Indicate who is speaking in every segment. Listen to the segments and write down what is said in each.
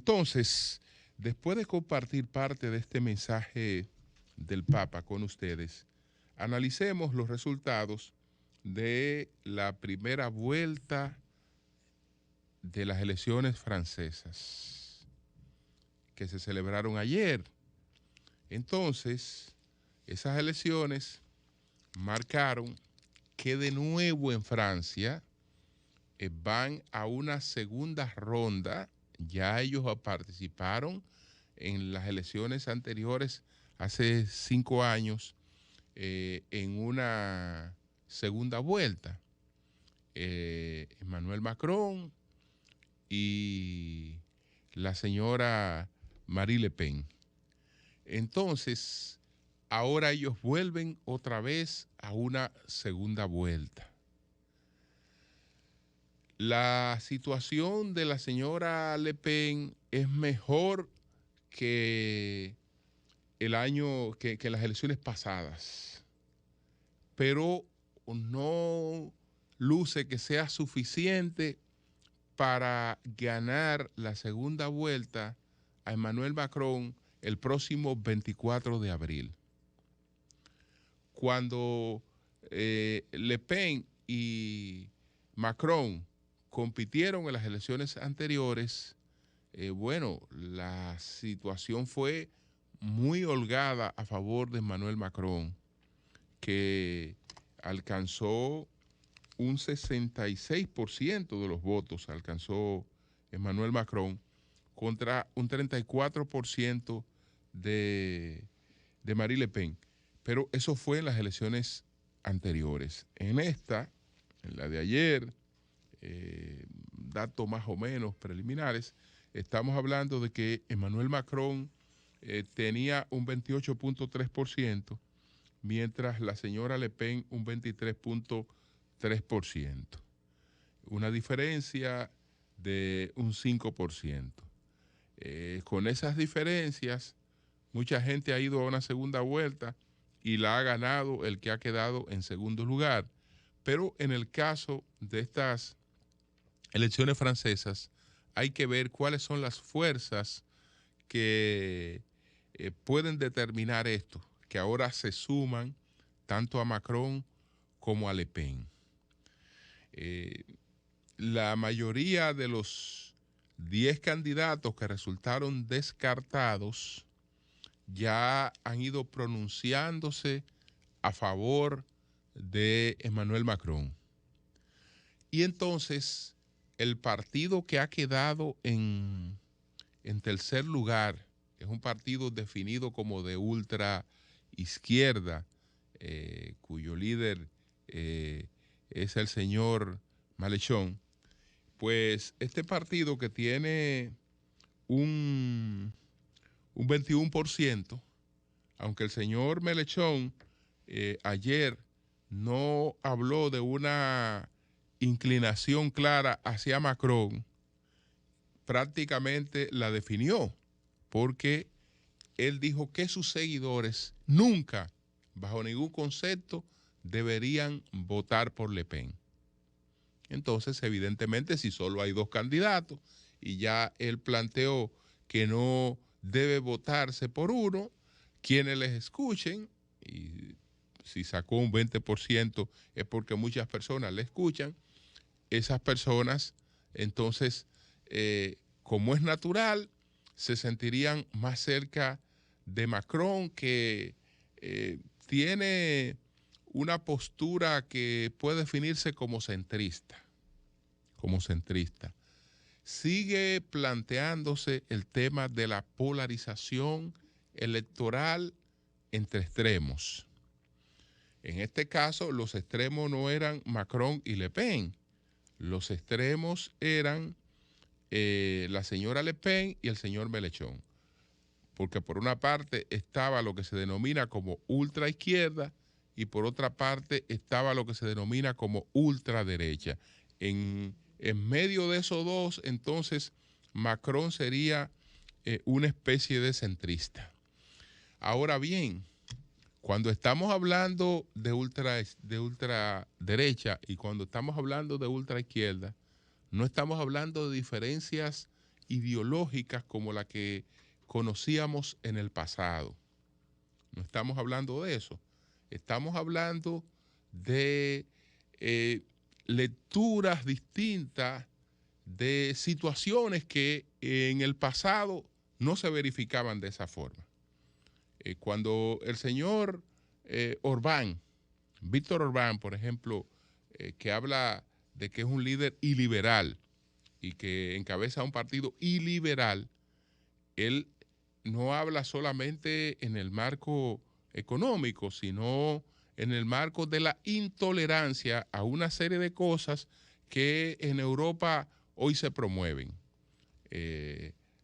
Speaker 1: Entonces, después de compartir parte de este mensaje del Papa con ustedes, analicemos los resultados de la primera vuelta de las elecciones francesas que se celebraron ayer. Entonces, esas elecciones marcaron que de nuevo en Francia van a una segunda ronda. Ya ellos participaron en las elecciones anteriores hace 5 años en una segunda vuelta. Emmanuel Macron y la señora Marine Le Pen. Entonces, ahora ellos vuelven otra vez a una segunda vuelta. La situación de la señora Le Pen es mejor que el año, que las elecciones pasadas, pero no luce que sea suficiente para ganar la segunda vuelta a Emmanuel Macron el próximo 24 de abril. Cuando Le Pen y Macron compitieron en las elecciones anteriores, bueno, la situación fue muy holgada a favor de Emmanuel Macron, que alcanzó un 66% de los votos, alcanzó Emmanuel Macron, contra un 34% de Marine Le Pen. Pero eso fue en las elecciones anteriores. En esta, en la de ayer, datos más o menos preliminares, estamos hablando de que Emmanuel Macron tenía un 28.3%, mientras la señora Le Pen un 23.3%. Una diferencia de un 5%. Con esas diferencias, mucha gente ha ido a una segunda vuelta y la ha ganado el que ha quedado en segundo lugar. Pero en el caso de estas elecciones francesas, hay que ver cuáles son las fuerzas que pueden determinar esto, que ahora se suman tanto a Macron como a Le Pen. La mayoría de los 10 candidatos que resultaron descartados ya han ido pronunciándose a favor de Emmanuel Macron. Y entonces, el partido que ha quedado en tercer lugar, es un partido definido como de ultra izquierda, cuyo líder es el señor Mélenchon, pues este partido que tiene un 21%, aunque el señor Mélenchon ayer no habló de una inclinación clara hacia Macron, prácticamente la definió, porque él dijo que sus seguidores nunca, bajo ningún concepto, deberían votar por Le Pen. Entonces, evidentemente, si solo hay 2 candidatos y ya él planteó que no debe votarse por uno, quienes les escuchen, y si sacó un 20% es porque muchas personas le escuchan, esas personas, entonces, como es natural, se sentirían más cerca de Macron, que tiene una postura que puede definirse como centrista. Sigue planteándose el tema de la polarización electoral entre extremos. En este caso, los extremos no eran Macron y Le Pen. Los extremos eran la señora Le Pen y el señor Mélenchon. Porque por una parte estaba lo que se denomina como ultraizquierda y por otra parte estaba lo que se denomina como ultraderecha. En medio de esos dos, entonces, Macron sería una especie de centrista. Ahora bien, cuando estamos hablando de ultraderecha y cuando estamos hablando de ultraizquierda, no estamos hablando de diferencias ideológicas como la que conocíamos en el pasado. No estamos hablando de eso. Estamos hablando de lecturas distintas de situaciones que en el pasado no se verificaban de esa forma. Cuando el señor Orbán, Víctor Orbán, por ejemplo, que habla de que es un líder iliberal y que encabeza un partido iliberal, él no habla solamente en el marco económico, sino en el marco de la intolerancia a una serie de cosas que en Europa hoy se promueven.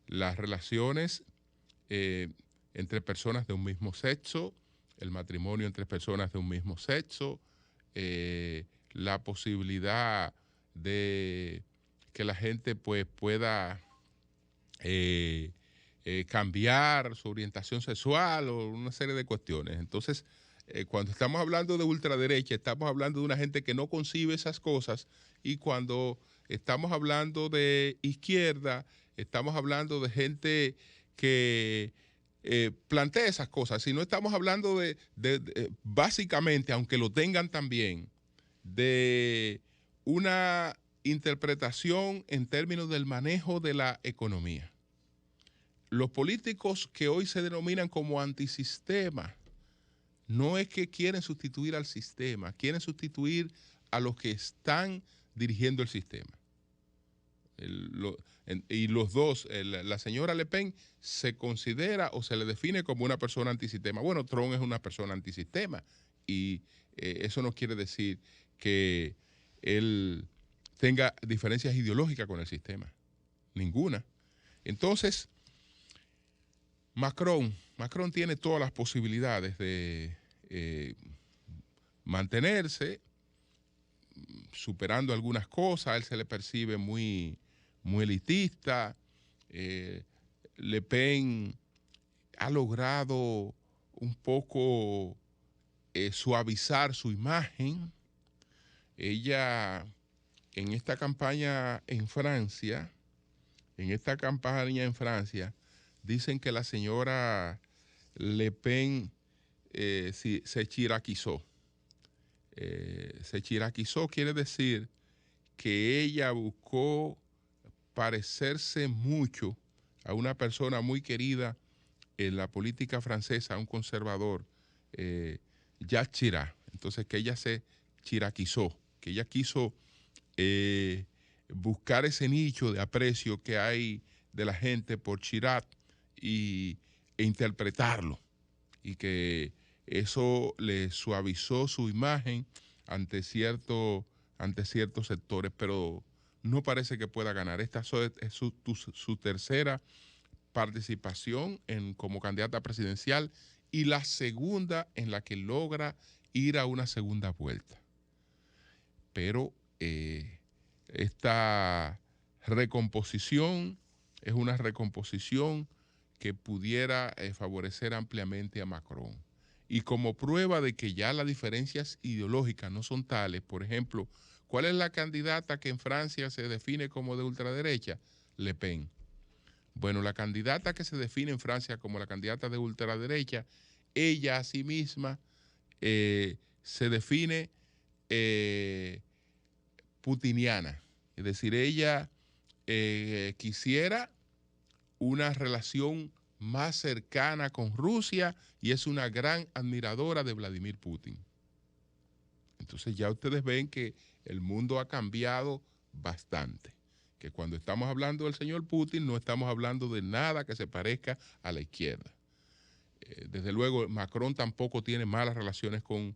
Speaker 1: Las relaciones entre personas de un mismo sexo, el matrimonio entre personas de un mismo sexo, la posibilidad de que la gente pues pueda cambiar su orientación sexual o una serie de cuestiones. Entonces, cuando estamos hablando de ultraderecha, estamos hablando de una gente que no concibe esas cosas, y cuando estamos hablando de izquierda, estamos hablando de gente que plantea esas cosas. Si no estamos hablando de básicamente, aunque lo tengan también, de una interpretación en términos del manejo de la economía. Los políticos que hoy se denominan como antisistema no es que quieren sustituir al sistema, quieren sustituir a los que están dirigiendo el sistema. Y los dos, la señora Le Pen se considera o se le define como una persona antisistema. Bueno, Trump es una persona antisistema y eso no quiere decir que él tenga diferencias ideológicas con el sistema. Ninguna. Entonces, Macron tiene todas las posibilidades de mantenerse, superando algunas cosas. A él se le percibe muy elitista. Le Pen ha logrado un poco suavizar su imagen. Ella, en esta campaña en Francia, dicen que la señora Le Pen se chiraquizó. Se chiraquizó quiere decir que ella buscó parecerse mucho a una persona muy querida en la política francesa, un conservador, Jacques Chirac. Entonces, que ella se chiraquizó, que ella quiso buscar ese nicho de aprecio que hay de la gente por Chirac e interpretarlo, y que eso le suavizó su imagen ante ciertos sectores, pero no parece que pueda ganar. Esta es su tercera participación como candidata presidencial y la segunda en la que logra ir a una segunda vuelta. Pero esta recomposición es una recomposición que pudiera favorecer ampliamente a Macron. Y como prueba de que ya las diferencias ideológicas no son tales, por ejemplo, ¿cuál es la candidata que en Francia se define como de ultraderecha? Le Pen. Bueno, la candidata que se define en Francia como la candidata de ultraderecha, ella a sí misma se define putiniana. Es decir, ella quisiera una relación más cercana con Rusia y es una gran admiradora de Vladimir Putin. Entonces ya ustedes ven que el mundo ha cambiado bastante. Que cuando estamos hablando del señor Putin no estamos hablando de nada que se parezca a la izquierda. Desde luego, Macron tampoco tiene malas relaciones con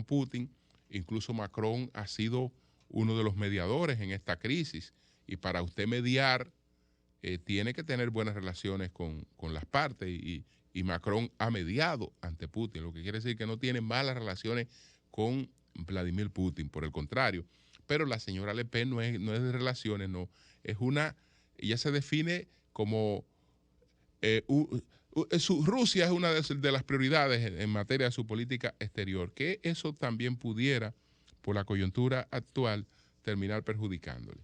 Speaker 1: Putin. Incluso Macron ha sido uno de los mediadores en esta crisis. Y para usted mediar, tiene que tener buenas relaciones con las partes. Y Macron ha mediado ante Putin, lo que quiere decir que no tiene malas relaciones con Vladimir Putin, por el contrario. Pero la señora Le Pen no es de relaciones, no. Ella se define como Rusia es una de las prioridades en materia de su política exterior, que eso también pudiera, por la coyuntura actual, terminar perjudicándole.